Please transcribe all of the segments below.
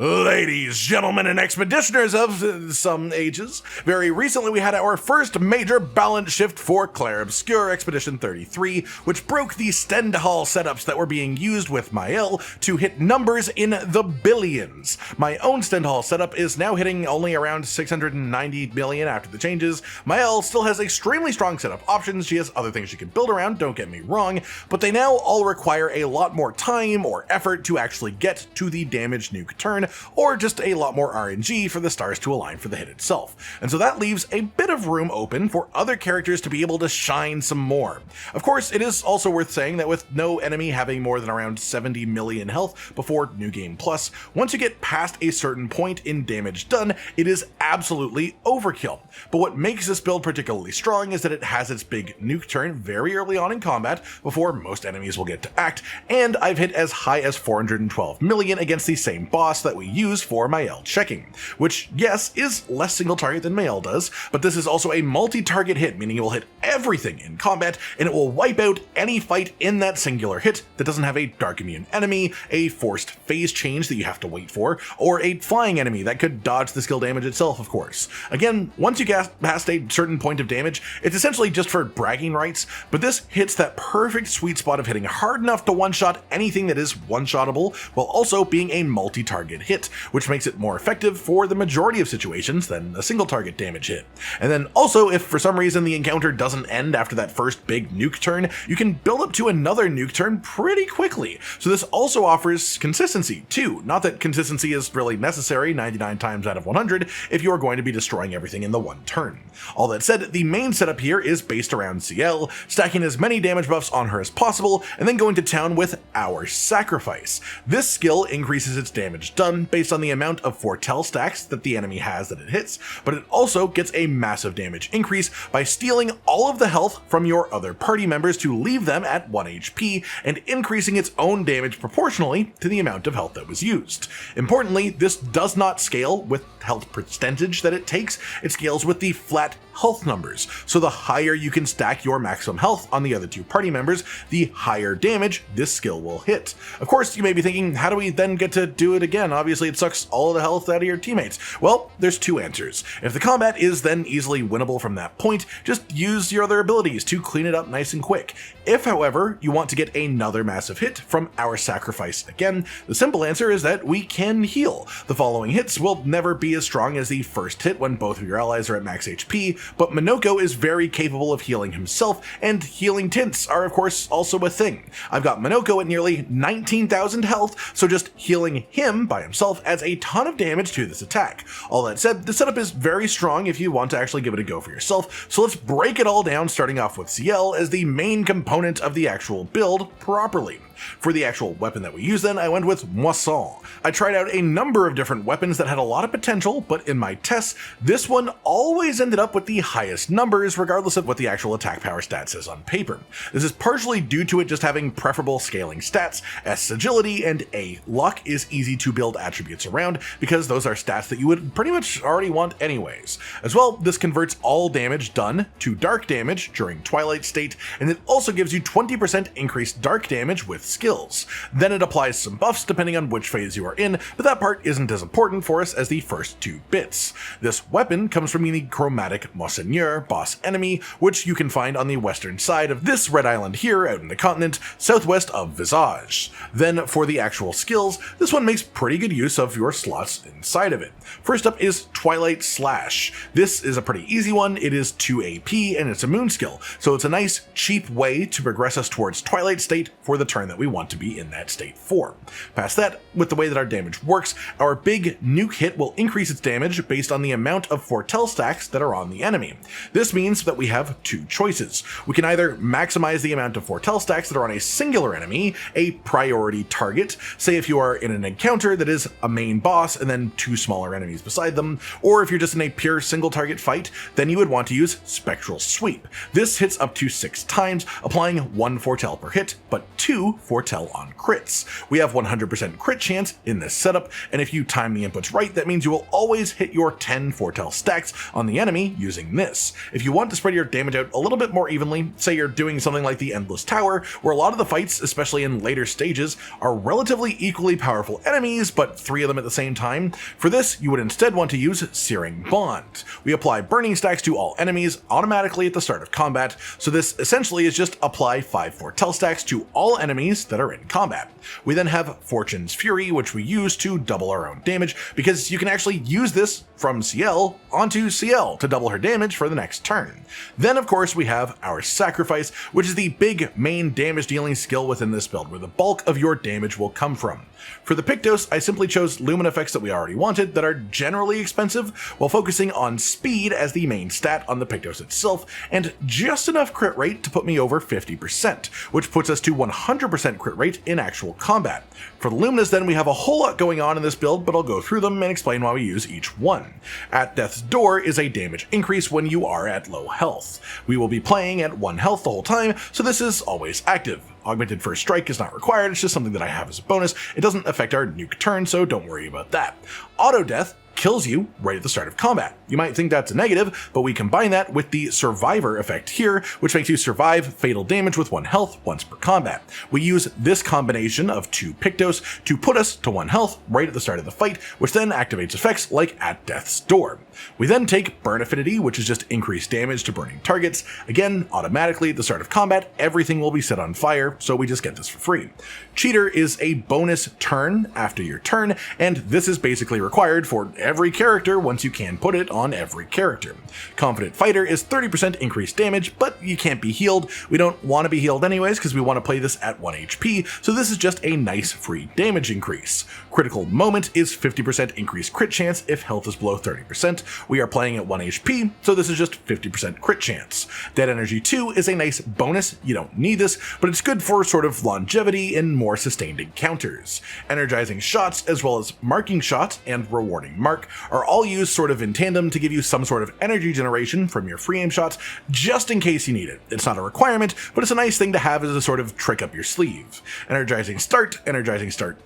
Ladies, gentlemen, and expeditioners of some ages, very recently we had our first major balance shift for Clair Obscur Expedition 33, which broke the Stendhal setups that were being used with Sciel to hit numbers in the billions. My own Stendhal setup is now hitting only around 690 million after the changes. Sciel still has extremely strong setup options. She has other things she can build around, don't get me wrong, but they now all require a lot more time or effort to actually get to the damage nuke turn, or just a lot more RNG for the stars to align for the hit itself. And so that leaves a bit of room open for other characters to be able to shine some more. Of course, it is also worth saying that with no enemy having more than around 70 million health before New Game Plus, once you get past a certain point in damage done, it is absolutely overkill. But what makes this build particularly strong is that it has its big nuke turn very early on in combat before most enemies will get to act, and I've hit as high as 412 million against the same boss that we use for Sciel checking, which, yes, is less single target than Sciel does, but this is also a multi-target hit, meaning it will hit everything in combat, and it will wipe out any fight in that singular hit that doesn't have a dark immune enemy, a forced phase change that you have to wait for, or a flying enemy that could dodge the skill damage itself, of course. Again, once you get past a certain point of damage, it's essentially just for bragging rights, but this hits that perfect sweet spot of hitting hard enough to one-shot anything that is one-shottable, while also being a multi-target hit, which makes it more effective for the majority of situations than a single target damage hit. And then also, if for some reason the encounter doesn't end after that first big nuke turn, you can build up to another nuke turn pretty quickly. So this also offers consistency too. Not that consistency is really necessary 99 times out of 100 if you are going to be destroying everything in the one turn. All that said, the main setup here is based around Sciel, stacking as many damage buffs on her as possible, and then going to town with our Sacrifice. This skill increases its damage done based on the amount of foretell stacks that the enemy has that it hits, but it also gets a massive damage increase by stealing all of the health from your other party members to leave them at 1 HP and increasing its own damage proportionally to the amount of health that was used. Importantly, this does not scale with health percentage that it takes, it scales with the flat health numbers. So the higher you can stack your maximum health on the other two party members, the higher damage this skill will hit. Of course, you may be thinking, how do we then get to do it again? Obviously, it sucks all of the health out of your teammates. Well, there's two answers. If the combat is then easily winnable from that point, just use your other abilities to clean it up nice and quick. If, however, you want to get another massive hit from our Sacrifice again, the simple answer is that we can heal. The following hits will never be as strong as the first hit when both of your allies are at max HP, but Monoco is very capable of healing himself, and healing tints are of course also a thing. I've got Monoco at nearly 19,000 health, so just healing him by himself adds a ton of damage to this attack. All that said, the setup is very strong if you want to actually give it a go for yourself, so let's break it all down, starting off with Sciel as the main component of the actual build properly. For the actual weapon that we use then, I went with Moisson. I tried out a number of different weapons that had a lot of potential, but in my tests, this one always ended up with the highest numbers regardless of what the actual attack power stat says on paper. This is partially due to it just having preferable scaling stats, S agility, and A luck is easy to build attributes around because those are stats that you would pretty much already want anyways. As well, this converts all damage done to dark damage during Twilight state, and it also gives you 20% increased dark damage with skills. Then it applies some buffs depending on which phase you are in, but that part isn't as important for us as the first two bits. This weapon comes from the chromatic Monseigneur boss enemy, which you can find on the western side of this red island here out in the continent, southwest of Visage. Then for the actual skills, this one makes pretty good use of your slots inside of it. First up is Twilight Slash. This is a pretty easy one, it is 2 AP and it's a moon skill, so it's a nice cheap way to progress us towards Twilight state for the turn that we want to be in that state for. Past that, with the way that our damage works, our big nuke hit will increase its damage based on the amount of foretell stacks that are on the enemy. This means that we have two choices. We can either maximize the amount of foretell stacks that are on a singular enemy, a priority target, say if you are in an encounter that is a main boss and then two smaller enemies beside them, or if you're just in a pure single target fight, then you would want to use Spectral Sweep. This hits up to 6 times, applying 1 foretell per hit, but 2 foretell on crits. We have 100% crit chance in this setup, and if you time the inputs right, that means you will always hit your 10 foretell stacks on the enemy using this. If you want to spread your damage out a little bit more evenly, say you're doing something like the Endless Tower, where a lot of the fights, especially in later stages, are relatively equally powerful enemies, but 3 of them at the same time, for this you would instead want to use Searing Bond. We apply burning stacks to all enemies automatically at the start of combat, so this essentially is just apply 5 foretell stacks to all enemies that are in combat. We then have Fortune's Fury, which we use to double our own damage, because you can actually use this from Sciel onto Sciel to double her damage for the next turn. Then of course we have our Sacrifice, which is the big main damage dealing skill within this build, where the bulk of your damage will come from. For the Pictos, I simply chose Lumina effects that we already wanted that are generally expensive, while focusing on speed as the main stat on the Pictos itself, and just enough crit rate to put me over 50%, which puts us to 100% crit rate in actual combat. For the Luminas then, we have a whole lot going on in this build, but I'll go through them and explain why we use each one. At Death's Door is a damage increase when you are at low health. We will be playing at 1 health the whole time, so this is always active. Augmented First Strike is not required, it's just something that I have as a bonus. It doesn't affect our nuke turn, so don't worry about that. Auto Death kills you right at the start of combat. You might think that's a negative, but we combine that with the Survivor effect here, which makes you survive fatal damage with 1 health once per combat. We use this combination of 2 Pictos to put us to 1 health right at the start of the fight, which then activates effects like At Death's Door. We then take Burn Affinity, which is just increased damage to burning targets. Again, automatically at the start of combat, everything will be set on fire, so we just get this for free. Cheater is a bonus turn after your turn, and this is basically required for every character once you can put it on every character. Confident Fighter is 30% increased damage, but you can't be healed. We don't want to be healed anyways because we want to play this at 1 HP, so this is just a nice free damage increase. Critical Moment is 50% increased crit chance if health is below 30%. We are playing at 1 HP, so this is just 50% crit chance. Dead Energy 2 is a nice bonus. You don't need this, but it's good for sort of longevity and more sustained encounters. Energizing Shots, as well as Marking Shot and Rewarding Mark, are all used sort of in tandem to give you some sort of energy generation from your free aim shots, just in case you need it. It's not a requirement, but it's a nice thing to have as a sort of trick up your sleeve. Energizing Start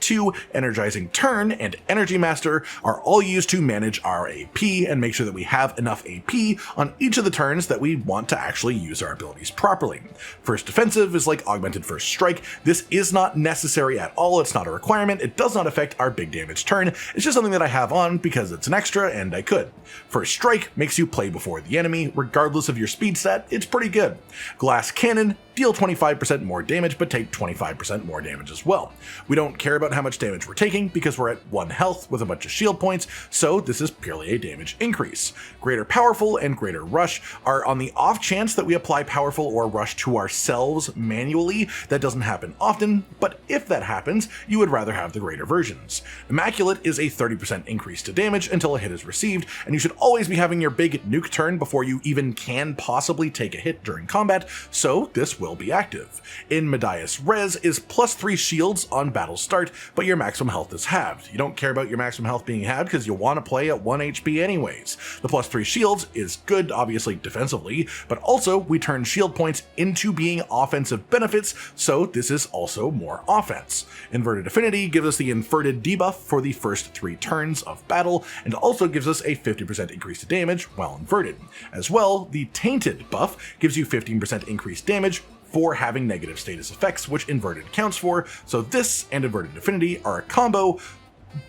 2, Energizing Turn, and Energy Master are all used to manage our AP and make sure that we have enough AP on each of the turns that we want to actually use our abilities properly. First Defensive is like Augmented First Strike. This is not necessary at all, it's not a requirement, it does not affect our big damage turn, it's just something that I have on because it's an extra and I could. First Strike makes you play before the enemy, regardless of your speed stat, it's pretty good. Glass Cannon, deal 25% more damage, but take 25% more damage as well. We don't care about how much damage we're taking because we're at 1 health with a bunch of shield points, so this is purely a damage increase. Greater Powerful and Greater Rush are on the off chance that we apply Powerful or Rush to ourselves manually. That doesn't happen often, but if that happens, you would rather have the greater versions. Immaculate is a 30% increase to damage until a hit is received, and you should always be having your big nuke turn before you even can possibly take a hit during combat, so this will be active. In Medias Res is +3 shields on battle start, but your maximum health is halved. You don't care about your maximum health being halved because you want to play at 1 HP anyways. The +3 shields is good, obviously defensively, but also we turn shield points into being offensive benefits, so this is also more offense. Inverted Affinity gives us the inverted debuff for the first 3 turns of battle, and also gives us a 50% increase to damage while inverted. As well, the Tainted buff gives you 15% increased damage for having negative status effects, which inverted counts for, so this and Inverted Affinity are a combo,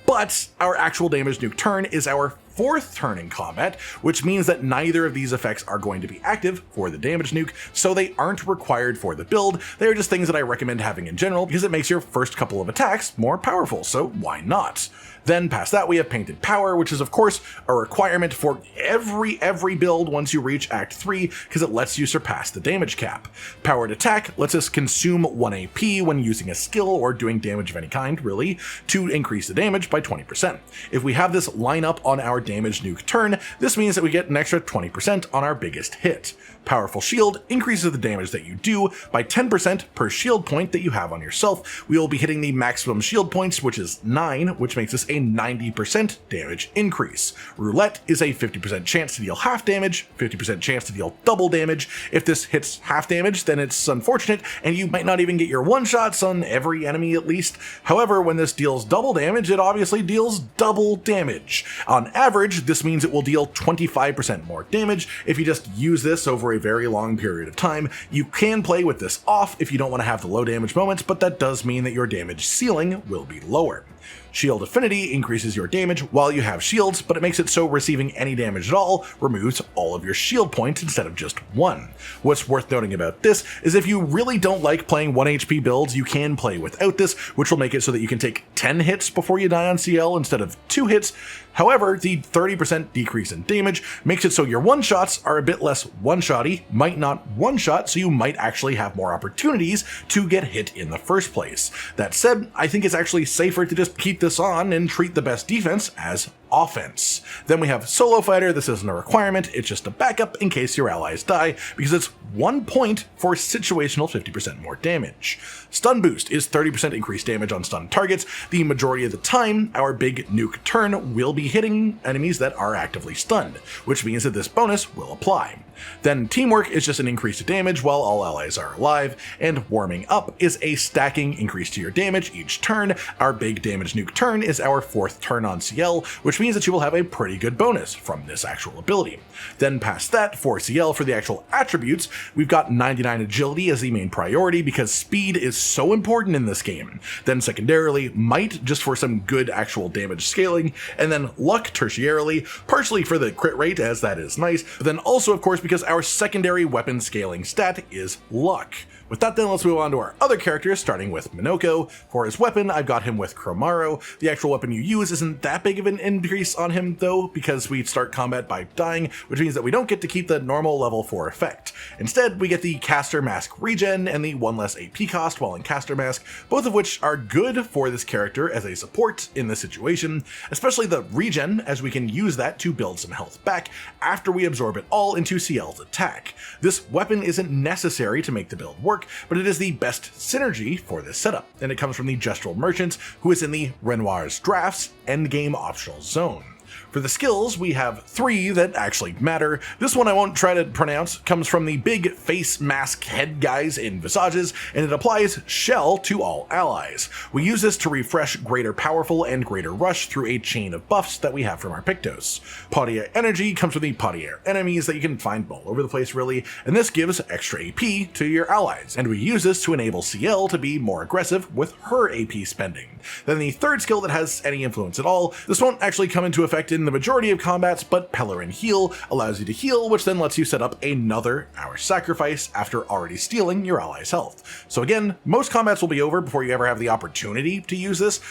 but our actual damage nuke turn is our 4th turn in combat, which means that neither of these effects are going to be active for the damage nuke, so they aren't required for the build. They are just things that I recommend having in general because it makes your first couple of attacks more powerful, so why not? Then past that we have Painted Power, which is of course a requirement for every build once you reach Act 3 because it lets you surpass the damage cap. Powered Attack lets us consume 1 AP when using a skill or doing damage of any kind, really, to increase the damage by 20%. If we have this line up on our damage nuke turn, this means that we get an extra 20% on our biggest hit. Powerful Shield increases the damage that you do by 10% per shield point that you have on yourself. We will be hitting the maximum shield points, which is 9, which makes this a 90% damage increase. Roulette is a 50% chance to deal half damage, 50% chance to deal double damage. If this hits half damage, then it's unfortunate, and you might not even get your one-shots on every enemy at least. However, when this deals double damage, it obviously deals double damage. On average, this means it will deal 25% more damage if you just use this over a very long period of time. You can play with this off if you don't want to have the low damage moments, but that does mean that your damage ceiling will be lower. Shield Affinity increases your damage while you have shields, but it makes it so receiving any damage at all removes all of your shield points instead of just one. What's worth noting about this is if you really don't like playing 1 HP builds, you can play without this, which will make it so that you can take 10 hits before you die on Sciel instead of 2 hits. However, the 30% decrease in damage makes it so your one-shots are a bit less one-shotty, might not one-shot, so you might actually have more opportunities to get hit in the first place. That said, I think it's actually safer to just keep this on and treat the best defense as offense. Then we have Solo Fighter. This isn't a requirement, it's just a backup in case your allies die, because it's 1 point for situational 50% more damage. Stun Boost is 30% increased damage on stun targets. The majority of the time, our big nuke turn will be hitting enemies that are actively stunned, which means that this bonus will apply. Then Teamwork is just an increase to damage while all allies are alive, and Warming Up is a stacking increase to your damage each turn. Our big damage nuke turn is our 4th turn on Sciel, which means that you will have a pretty good bonus from this actual ability. Then past that, for Sciel, for the actual attributes, we've got 99 agility as the main priority because speed is so important in this game. Then secondarily, Might, just for some good actual damage scaling, and then Luck tertiarily, partially for the crit rate as that is nice, but then also of course because our secondary weapon scaling stat is Luck. With that then, let's move on to our other characters, starting with Monoco. For his weapon, I've got him with Chromaro. The actual weapon you use isn't that big of an increase on him though, because we start combat by dying, which means that we don't get to keep the normal level 4 effect. Instead, we get the Caster Mask regen and the 1 less AP cost while in Caster Mask, both of which are good for this character as a support in this situation, especially the regen, as we can use that to build some health back after we absorb it all into Sciel's attack. This weapon isn't necessary to make the build work, but it is the best synergy for this setup, and it comes from the Gestural Merchant, who is in the Renoir's Drafts endgame optional zone. For the skills, we have 3 that actually matter. This one I won't try to pronounce, comes from the big face mask head guys in Visages, and it applies Shell to all allies. We use this to refresh Greater Powerful and Greater Rush through a chain of buffs that we have from our Pictos. Potier Energy comes from the Potier enemies that you can find all over the place really, and this gives extra AP to your allies, and we use this to enable Sciel to be more aggressive with her AP spending. Then the third skill that has any influence at all, this won't actually come into effect in the majority of combats, but Pellerin Heal allows you to heal, which then lets you set up another Hour Sacrifice after already stealing your ally's health. So again, most combats will be over before you ever have the opportunity to use this,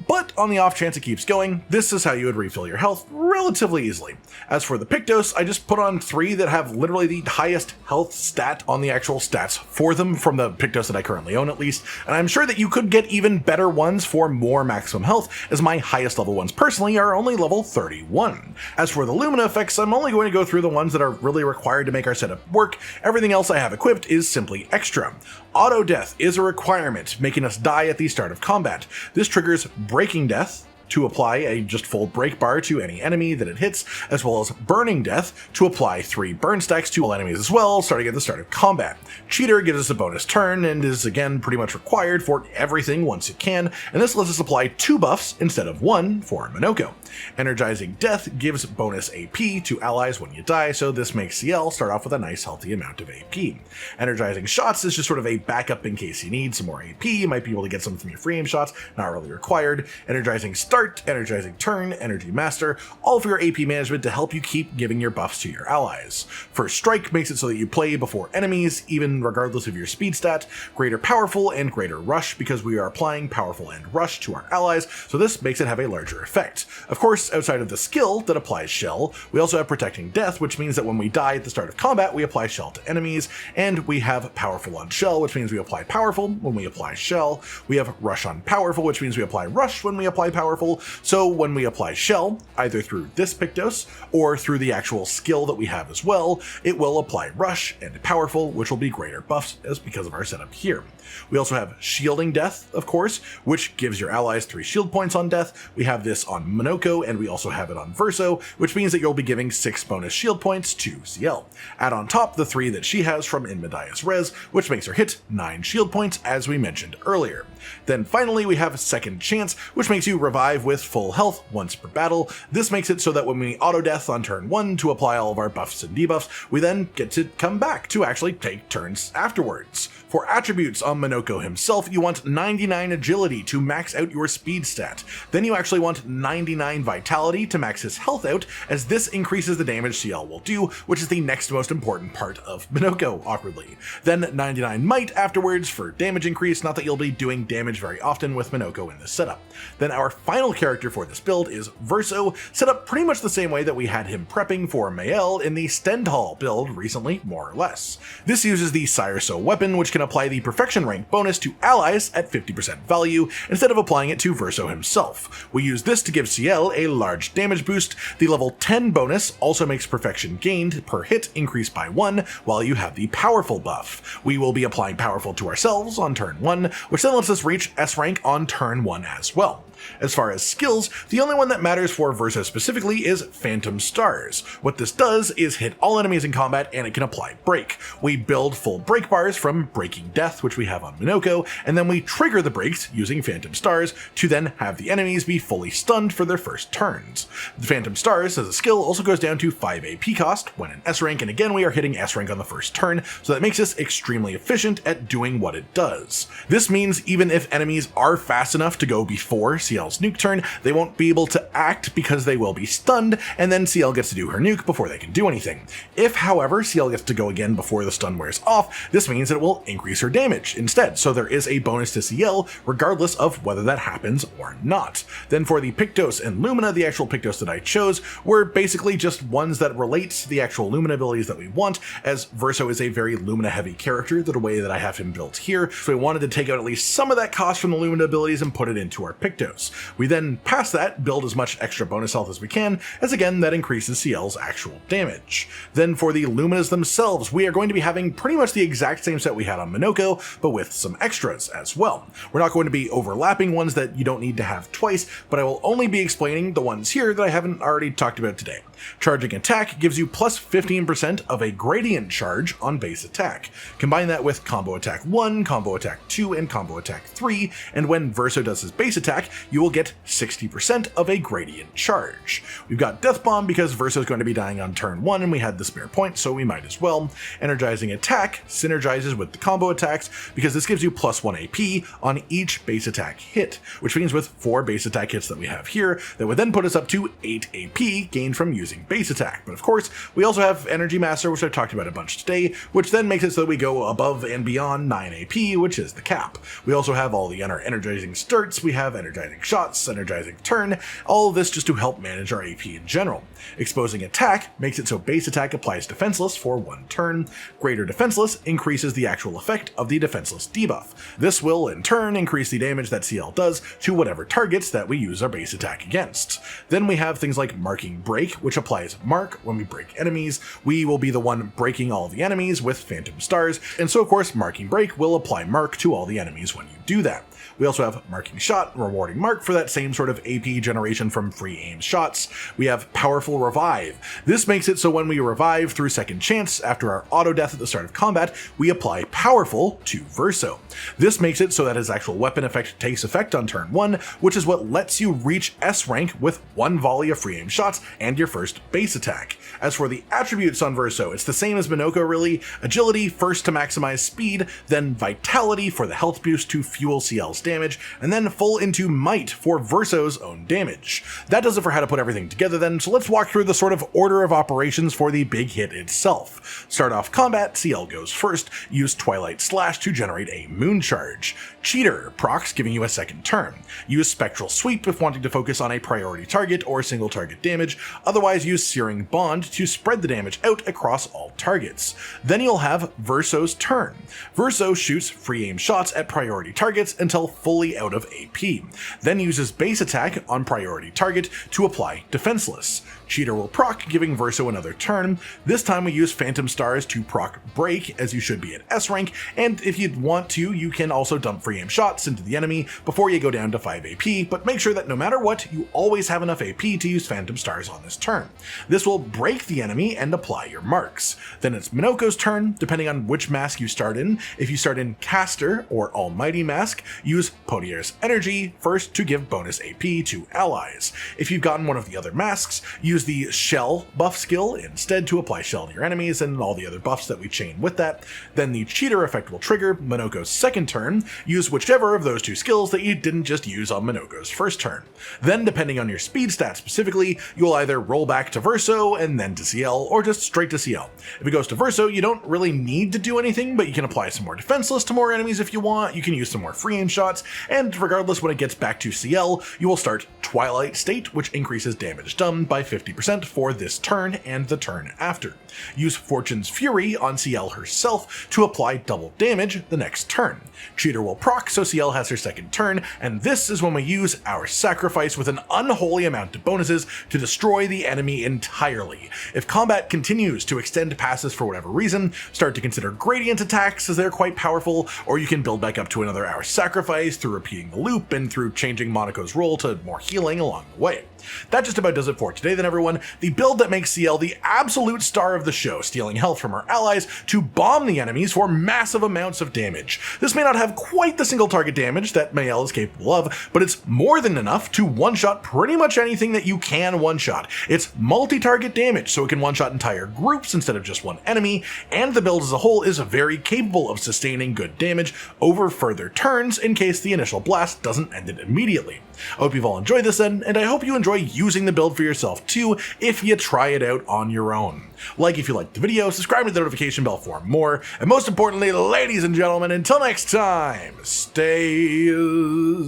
but on the off chance it keeps going, this is how you would refill your health relatively easily. As for the Pictos, I just put on 3 that have literally the highest health stat on the actual stats for them from the Pictos that I currently own at least, and I'm sure that you could get even better ones for more maximum health, as my highest level ones personally are only level 31. As for the Lumina effects, I'm only going to go through the ones that are really required to make our setup work. Everything else I have equipped is simply extra. Auto Death is a requirement, making us die at the start of combat. This triggers Breaking Death to apply a just full break bar to any enemy that it hits, as well as Burning Death to apply 3 burn stacks to all enemies as well, starting at the start of combat. Cheater gives us a bonus turn and is again pretty much required for everything once it can, and this lets us apply 2 buffs instead of 1 for Monoco. Energizing Death gives bonus AP to allies when you die, so this makes Sciel start off with a nice healthy amount of AP. Energizing Shots is just sort of a backup in case you need some more AP. You might be able to get some from your free aim shots, not really required. Energizing Start, Energizing Turn, Energy Master, all for your AP management to help you keep giving your buffs to your allies. First Strike makes it so that you play before enemies, even regardless of your speed stat. Greater Powerful and Greater Rush, because we are applying Powerful and Rush to our allies, so this makes it have a larger effect. Of course, outside of the skill that applies Shell, we also have Protecting Death, which means that when we die at the start of combat, we apply Shell to enemies, and we have Powerful on Shell, which means we apply Powerful when we apply Shell. We have Rush on Powerful, which means we apply Rush when we apply Powerful, powerful, so when we apply Shell, either through this Pictos or through the actual skill that we have as well, it will apply Rush and Powerful, which will be greater buffs as because of our setup here. We also have Shielding Death, of course, which gives your allies 3 shield points on death. We have this on Monoco, and we also have it on Verso, which means that you'll be giving 6 bonus shield points to Sciel. Add on top the 3 that she has from In Medias Res, which makes her hit 9 shield points, as we mentioned earlier. Then finally we have Second Chance, which makes you revive with full health once per battle. This makes it so that when we auto-death on turn 1 to apply all of our buffs and debuffs, we then get to come back to actually take turns afterwards. For attributes on Monoco himself, you want 99 agility to max out your speed stat. Then you actually want 99 vitality to max his health out, as this increases the damage Sciel will do, which is the next most important part of Monoco, awkwardly. Then 99 might afterwards for damage increase, not that you'll be doing damage very often with Monoco in this setup. Then our final character for this build is Verso, set up pretty much the same way that we had him prepping for Mael in the Stendhal build recently, more or less. This uses the Sciel Weapon, which can apply the Perfection rank bonus to allies at 50% value instead of applying it to Verso himself. We use this to give Sciel a large damage boost. The level 10 bonus also makes Perfection gained per hit increase by 1, while you have the Powerful buff. We will be applying Powerful to ourselves on turn 1, which then lets us reach S rank on turn 1 as well. As far as skills, the only one that matters for Verso specifically is Phantom Stars. What this does is hit all enemies in combat, and it can apply Break. We build full break bars from Breaking Death, which we have on Monoco, and then we trigger the breaks using Phantom Stars to then have the enemies be fully stunned for their first turns. The Phantom Stars as a skill also goes down to 5 AP cost when in S rank, and again we are hitting S rank on the first turn, so that makes us extremely efficient at doing what it does. This means even if enemies are fast enough to go before Sciel's nuke turn, they won't be able to act because they will be stunned, and then Sciel gets to do her nuke before they can do anything. If, however, Sciel gets to go again before the stun wears off, this means that it will increase her damage instead, so there is a bonus to Sciel regardless of whether that happens or not. Then for the Pictos and Lumina, the actual Pictos that I chose were basically just ones that relate to the actual Lumina abilities that we want, as Verso is a very Lumina heavy character the way that I have him built here, so we wanted to take out at least some of that cost from the Lumina abilities and put it into our Pictos. We then, past that, build as much extra bonus health as we can, as again that increases Sciel's actual damage. Then for the Luminas themselves, we are going to be having pretty much the exact same set we had on Monoco, but with some extras as well. We're not going to be overlapping ones that you don't need to have twice, but I will only be explaining the ones here that I haven't already talked about today. Charging Attack gives you plus 15% of a gradient charge on base attack. Combine that with Combo Attack 1, Combo Attack 2, and Combo Attack 3, and when Verso does his base attack, you will get 60% of a gradient charge. We've got Death Bomb because Verso is going to be dying on turn 1 and we had the spare point, so we might as well. Energizing Attack synergizes with the combo attacks because this gives you plus 1 AP on each base attack hit, which means with 4 base attack hits that we have here, that would then put us up to 8 AP gained from using base attack. But of course, we also have Energy Master, which I've talked about a bunch today, which then makes it so that we go above and beyond 9 AP, which is the cap. We also have all the energizing starts, we have energizing shots, energizing turn, all of this just to help manage our AP in general. Exposing Attack makes it so base attack applies defenseless for 1 turn. Greater defenseless increases the actual effect of the defenseless debuff. This will in turn increase the damage that Sciel does to whatever targets that we use our base attack against. Then we have things like Marking Break, which applies Mark when we break enemies. We will be the one breaking all the enemies with Phantom Stars, and so of course Marking Break will apply Mark to all the enemies when you do that. We also have Marking Shot, rewarding Mark for that same sort of AP generation from free aim shots. We have Powerful Revive. This makes it so when we revive through Second Chance after our auto death at the start of combat, we apply Powerful to Verso. This makes it so that his actual weapon effect takes effect on turn 1, which is what lets you reach S rank with 1 volley of free aim shots and your first base attack. As for the attributes on Verso, it's the same as Monoco really. Agility first to maximize speed, then Vitality for the health boost to fuel Sciel's damage, and then full into Might for Verso's own damage. That does it for how to put everything together then, so let's walk through the sort of order of operations for the big hit itself. Start off combat, Sciel goes first, use Twilight Slash to generate a Moon Charge. Cheater procs, giving you a second turn. Use Spectral Sweep if wanting to focus on a priority target or single target damage, otherwise use Searing Bond to spread the damage out across all targets. Then you'll have Verso's turn. Verso shoots free aim shots at priority targets until until fully out of AP, then uses base attack on priority target to apply defenseless. Cheater will proc, giving Verso another turn. This time we use Phantom Stars to proc break, as you should be at S rank, and if you'd want to, you can also dump free aim shots into the enemy before you go down to 5 AP, but make sure that no matter what, you always have enough AP to use Phantom Stars on this turn. This will break the enemy and apply your marks. Then it's Monoco's turn, depending on which mask you start in. If you start in Caster or Almighty mask, use Potier's Energy first to give bonus AP to allies. If you've gotten one of the other masks, use the Shell buff skill instead to apply Shell to your enemies and all the other buffs that we chain with that. Then the Cheater effect will trigger Monoco's second turn. Use whichever of those two skills that you didn't just use on Monoco's first turn. Then, depending on your speed stat specifically, you'll either roll back to Verso and then to Sciel, or just straight to Sciel. If it goes to Verso, you don't really need to do anything, but you can apply some more defenseless to more enemies if you want, you can use some more free aim shots, and regardless, when it gets back to Sciel, you will start Twilight State, which increases damage done by 50% for this turn and the turn after. Use Fortune's Fury on Sciel herself to apply double damage the next turn. Cheater will proc, so Sciel has her second turn, and this is when we use our Sacrifice with an unholy amount of bonuses to destroy the enemy entirely. If combat continues to extend passes for whatever reason, start to consider gradient attacks as they're quite powerful, or you can build back up to another Hour Sacrifice through repeating the loop and through changing Monoco's role to more healing along the way. That just about does it for today then, everyone. The build that makes Sciel the absolute star of the show, stealing health from her allies to bomb the enemies for massive amounts of damage. This may not have quite the single target damage that Mael is capable of, but it's more than enough to one-shot pretty much anything that you can one-shot. It's multi-target damage, so it can one-shot entire groups instead of just one enemy, and the build as a whole is very capable of sustaining good damage over further turns in case the initial blast doesn't end it immediately. I hope you've all enjoyed this then, and I hope you enjoy using the build for yourself too if you try it out on your own. Like if you liked the video, subscribe to the notification bell for more, and most importantly, ladies and gentlemen, until next time, stay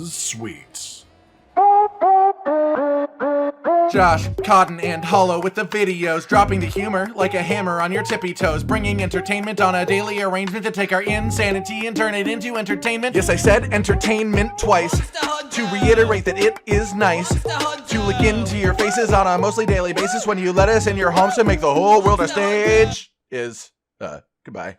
sweet. Josh, Cotton, and Hollow with the videos, dropping the humor like a hammer on your tippy toes, bringing entertainment on a daily arrangement to take our insanity and turn it into entertainment. Yes, I said entertainment twice, to reiterate that it is nice to look into your faces on a mostly daily basis when you let us in your homes to make the whole world a stage. Goodbye.